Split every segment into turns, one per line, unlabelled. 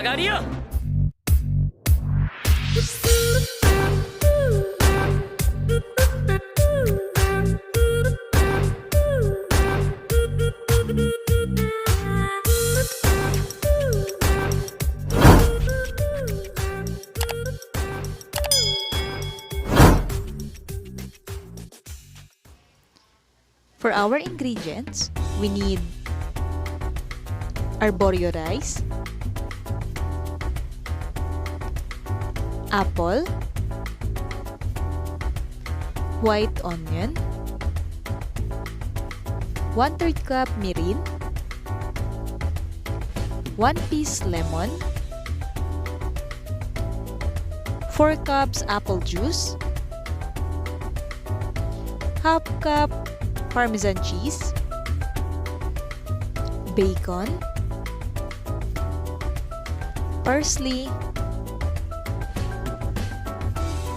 上がりよ。
For our ingredients, we need arborio rice, apple, white onion, 1/3 cup mirin, 1 piece lemon, 4 cups apple juice, half cup parmesan cheese, bacon, parsley,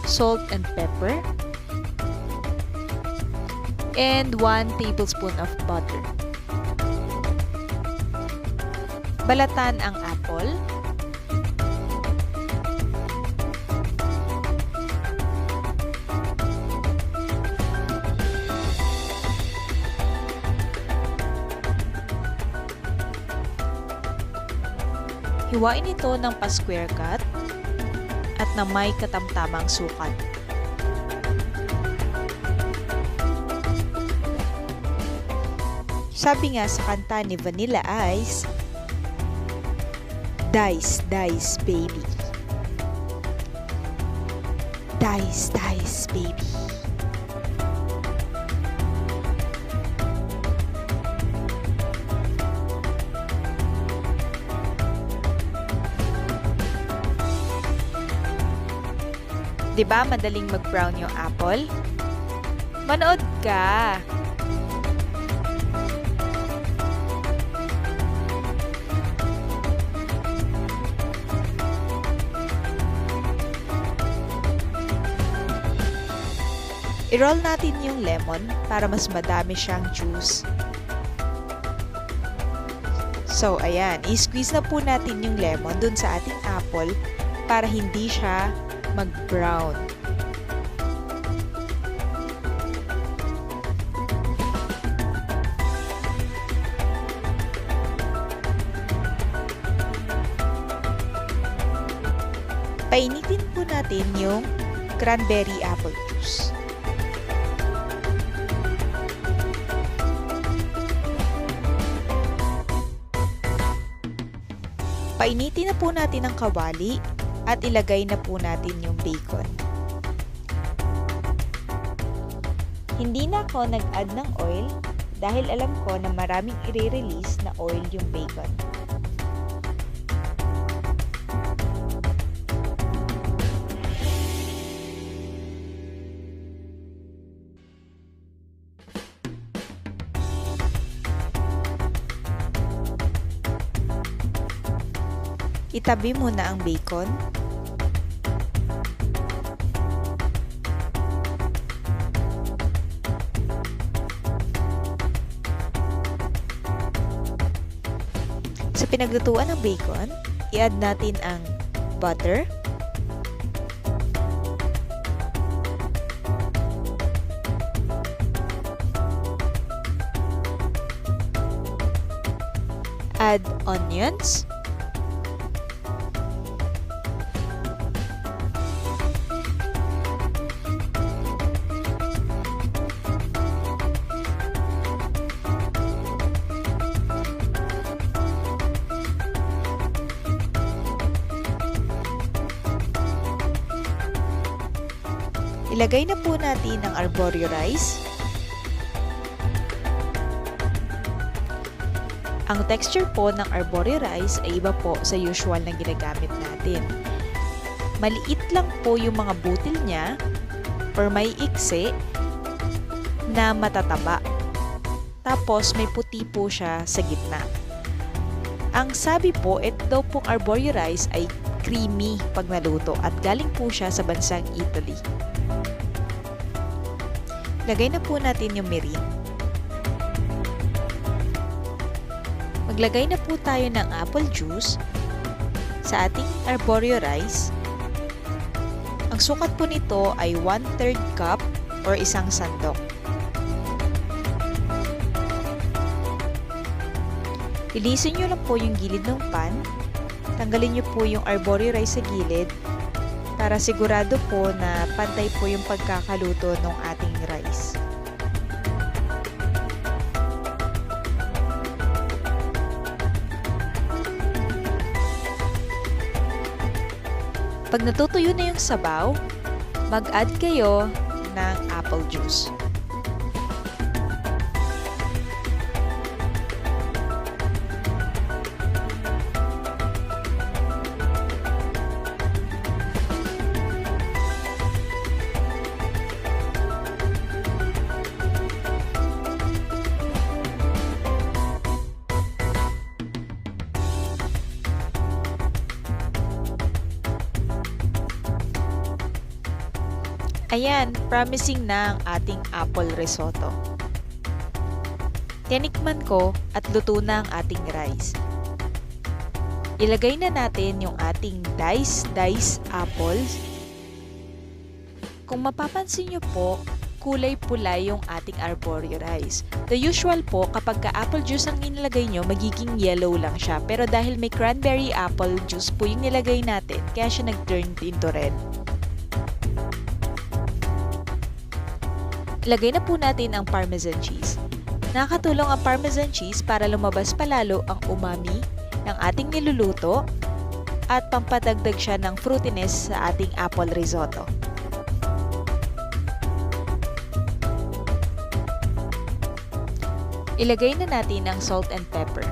salt and pepper, and 1 tablespoon of butter. Balatan ang apple. Hiwain ito ng pa-square cut at na may katamtamang sukat. Sabi nga sa kanta ni Vanilla Ice, "Dice, dice, baby. Dice, dice, baby." Diba madaling mag-brown yung apple? Manood ka! I-roll natin yung lemon para mas madami siyang juice. So, ayan. I-squeeze na po natin yung lemon dun sa ating apple para hindi siya mag-brown. Painitin po natin yung cranberry apple juice. Painitin na po natin ang kawali at ilagay na po natin yung bacon. Hindi na ako nag-add ng oil dahil alam ko na maraming i-release na oil yung bacon. Itabi muna ang bacon. Sa pinaglutuan ng bacon, i-add natin ang butter, add onions, ilagay na po natin ang arborio rice. Ang texture po ng arborio rice ay iba po sa usual na ginagamit natin. Maliit lang po yung mga butil niya or may iksi na matataba. Tapos may puti po siya sa gitna. Ang sabi po, ito daw pong arborio rice ay creamy pag naluto at galing po siya sa bansang Italy. Lagay na po natin yung mirin. Maglagay na po tayo ng apple juice Sa ating arborio rice, ang sukat po nito ay 1/3 cup or isang sandok. Linisin nyo lang po yung gilid ng pan. Tanggalin nyo po yung arborio rice sa gilid para sigurado po na pantay po yung pagkakaluto ng ating rice. Pag natutuyo na yung sabaw, mag-add kayo ng apple juice. Ayan, promising na ang ating apple risotto. Tinikman ko at luto na ang ating rice. Ilagay na natin yung ating diced apples. Kung mapapansin nyo po, kulay pula yung ating arborio rice. The usual po, kapag apple juice ang inilagay nyo, magiging yellow lang siya. Pero dahil may cranberry apple juice po yung nilagay natin, kaya siya nag-turn into red. Ilagay na po natin ang parmesan cheese. Nakakatulong ang parmesan cheese para lumabas palalo ang umami ng ating niluluto at pampadagdag siya ng fruitiness sa ating apple risotto. Ilagay na natin ang salt and pepper.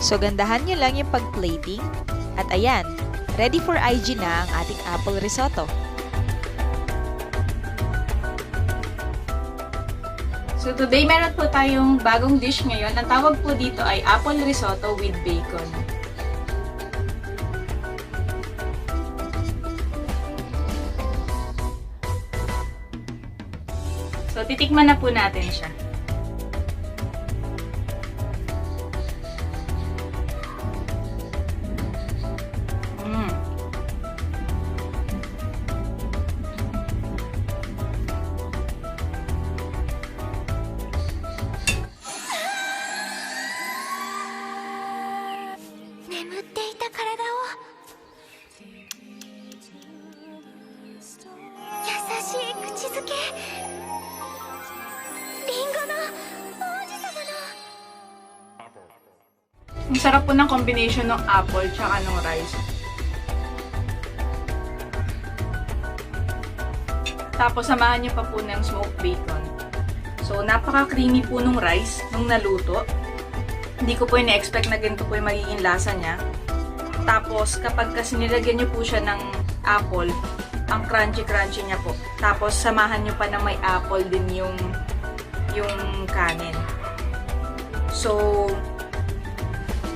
So, gandahan nyo lang yung pag-plating. At ayan, ready for IG na ang ating apple risotto.
So, today meron po tayong bagong dish ngayon. Ang tawag po dito ay apple risotto with bacon. So, titikman na po natin siya. Ang sarap po ng combination ng apple tsaka ng rice. Tapos samahan niyo pa po ng smoked bacon. So napaka-creamy po ng rice nung naluto. Hindi ko po ina-expect na ganito po yung magiging lasa niya. Tapos kapag kasi nilagyan niyo po siya ng apple, ang crunchy-crunchy niya po. Tapos samahan niyo pa na may apple din yung kanin. So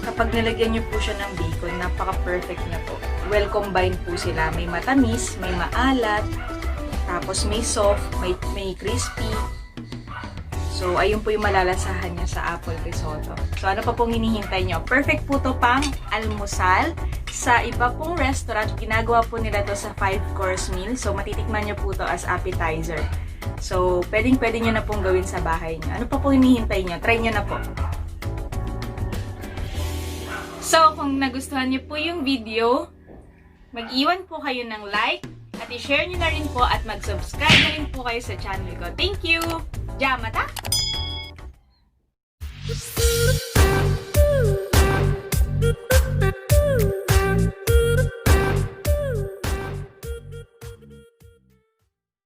kapag nilagyan niyo po siya ng bacon, napaka-perfect na po. Well combined po sila. May matamis, may maalat, tapos may soft, may crispy. So, ayun po yung malalasahan niya sa apple risotto. So, ano pa pong hinihintay nyo? Perfect po to pang almusal. Sa iba pong restaurant, ginagawa po nila to sa 5-course meal. So, matitikman nyo po to as appetizer. So, pwedeng-pwede nyo na pong gawin sa bahay nyo. Ano pa pong hinihintay nyo? Try nyo na po. So, kung nagustuhan niyo po yung video, mag-iwan po kayo ng like at i-share nyo na rin po at mag-subscribe na rin po kayo sa channel ko. Thank you! Jamata!